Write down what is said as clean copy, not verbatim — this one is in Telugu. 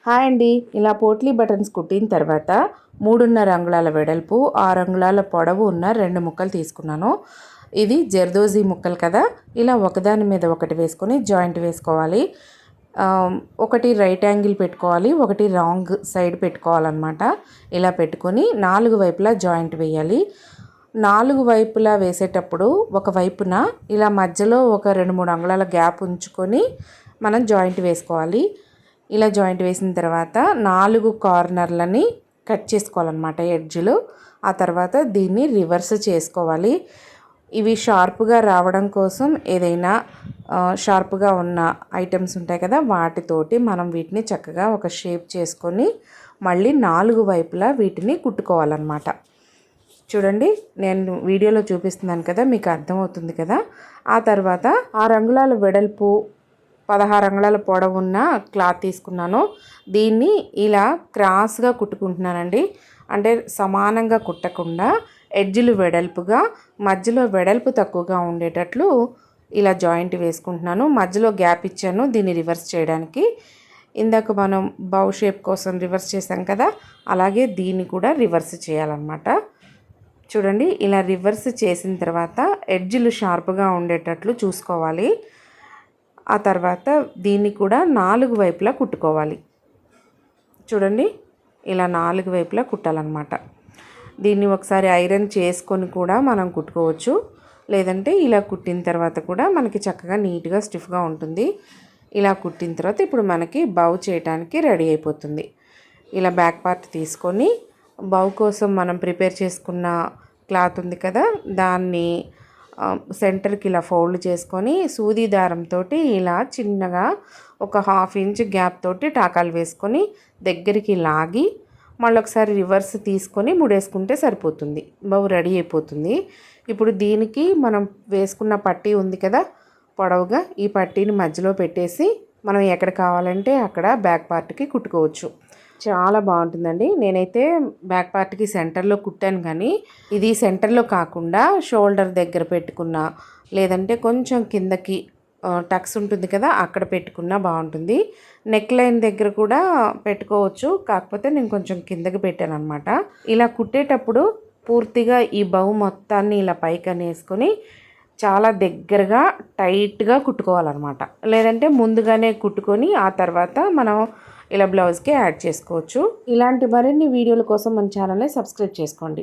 హాయ్ అండి, ఇలా పోట్లీ బటన్స్ కుట్టిన తర్వాత 3.5 అంగుళాల వెడల్పు 6 అంగుళాల పొడవు ఉన్న 2 ముక్కలు తీసుకున్నాను. ఇది జర్దోజీ ముక్కలు కదా. ఇలా ఒకదాని మీద ఒకటి వేసుకొని జాయింట్ వేసుకోవాలి. ఒకటి రైట్ యాంగిల్ పెట్టుకోవాలి, ఒకటి రాంగ్ సైడ్ పెట్టుకోవాలన్నమాట. ఇలా పెట్టుకొని 4 వైపులా జాయింట్ వేయాలి. 4 వైపులా వేసేటప్పుడు ఒక వైపున ఇలా మధ్యలో ఒక 2-3 అంగుళాల గ్యాప్ ఉంచుకొని మనం జాయింట్ వేసుకోవాలి. ఇలా జాయింట్ వేసిన తర్వాత 4 కార్నర్లని కట్ చేసుకోవాలన్నమాట, ఎడ్జ్లు. ఆ తర్వాత దీన్ని రివర్స్ చేసుకోవాలి. ఇవి షార్ప్గా రావడం కోసం ఏదైనా షార్ప్గా ఉన్న ఐటమ్స్ ఉంటాయి కదా, వాటితోటి మనం వీటిని చక్కగా ఒక షేప్ చేసుకొని మళ్ళీ 4 వైపులా వీటిని కుట్టుకోవాలన్నమాట. చూడండి, నేను వీడియోలో చూపిస్తున్నాను కదా, మీకు అర్థమవుతుంది కదా. ఆ తర్వాత 6 అంగుళాల వెడల్పు 16 అంగుళాల పొడవున్న క్లాత్ తీసుకున్నాను. దీన్ని ఇలా క్రాస్గా కుట్టుకుంటున్నానండి. అంటే సమానంగా కుట్టకుండా ఎడ్జ్లు వెడల్పుగా, మధ్యలో వెడల్పు తక్కువగా ఉండేటట్లు ఇలా జాయింట్ వేసుకుంటున్నాను. మధ్యలో గ్యాప్ ఇచ్చాను దీన్ని రివర్స్ చేయడానికి. ఇందాక మనం బౌ షేప్ కోసం రివర్స్ చేసాం కదా, అలాగే దీన్ని కూడా రివర్స్ చేయాలన్నమాట. చూడండి, ఇలా రివర్స్ చేసిన తర్వాత ఎడ్జ్లు షార్ప్గా ఉండేటట్లు చూసుకోవాలి. ఆ తర్వాత దీన్ని కూడా 4 వైపులా కుట్టుకోవాలి. చూడండి, ఇలా 4 వైపులా కుట్టాలన్నమాట. దీన్ని ఒకసారి ఐరన్ చేసుకొని కూడా మనం కుట్టుకోవచ్చు, లేదంటే ఇలా కుట్టిన తర్వాత కూడా మనకి చక్కగా నీట్గా స్టిఫ్గా ఉంటుంది. ఇలా కుట్టిన తర్వాత ఇప్పుడు మనకి బౌ చేయడానికి రెడీ అయిపోతుంది. ఇలా బ్యాక్ పార్ట్ తీసుకొని బౌ కోసం మనం ప్రిపేర్ చేసుకున్న క్లాత్ ఉంది కదా, దాన్ని సెంటర్కి ఇలా ఫోల్డ్ చేసుకొని సూది దారంతో ఇలా చిన్నగా ఒక 1/2 ఇంచ్ గ్యాప్ తోటి టాకాలు వేసుకొని దగ్గరికి లాగి మళ్ళీ ఒకసారి రివర్స్ తీసుకొని ముడేసుకుంటే సరిపోతుంది. బౌ రెడీ అయిపోతుంది. ఇప్పుడు దీనికి మనం వేసుకున్న పట్టీ ఉంది కదా పొడవుగా, ఈ పట్టీని మధ్యలో పెట్టేసి మనం ఎక్కడ కావాలంటే అక్కడ బ్యాక్ పార్ట్కి కుట్టుకోవచ్చు. చాలా బాగుంటుందండి. నేనైతే బ్యాక్ పార్ట్కి సెంటర్లో కుట్టాను, కానీ ఇది సెంటర్లో కాకుండా షోల్డర్ దగ్గర పెట్టుకున్నా, లేదంటే కొంచెం కిందకి టక్స్ ఉంటుంది కదా అక్కడ పెట్టుకున్నా బాగుంటుంది. నెక్ లైన్ దగ్గర కూడా పెట్టుకోవచ్చు, కాకపోతే నేను కొంచెం కిందకి పెట్టాను అనమాట. ఇలా కుట్టేటప్పుడు పూర్తిగా ఈ బౌ మొత్తాన్ని ఇలా పైకి అనేసుకొని చాలా దగ్గరగా టైట్గా కుట్టుకోవాలన్నమాట. లేదంటే ముందుగానే కుట్టుకొని ఆ తర్వాత మనం ఇలా బ్లౌజ్కి యాడ్ చేసుకోవచ్చు. ఇలాంటి మరిన్ని వీడియోల కోసం మన ఛానల్ని సబ్స్క్రైబ్ చేసుకోండి.